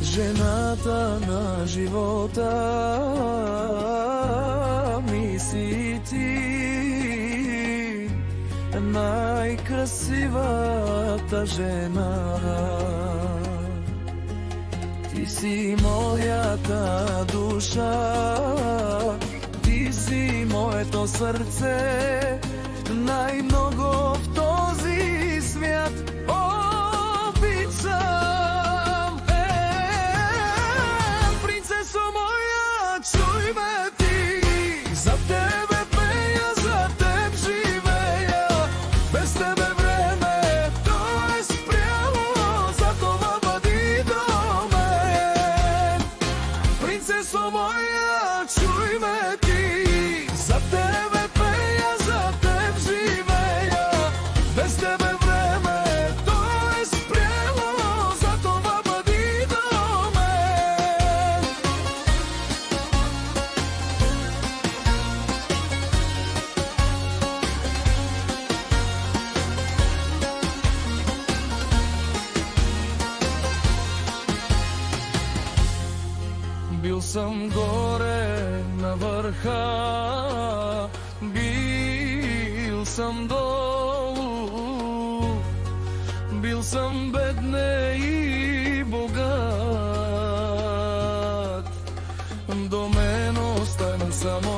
Жената на живота ми си ти, най-красивата жена. Ти си моята душа, ти си моето сърце, най-много в този свят обичам. Принцесо моя, чуй ме ти, за тебе пея, за теб живея, без тебе времето е спряло, затова бъди до мен. Принцесо моя, чуй ме ти, за тебе пея, за теб живея, без тебе времето е спряло, затова бъди до мен. Бил съм горе на върха, бил съм долу, бил съм бедне и богат. До мен остана само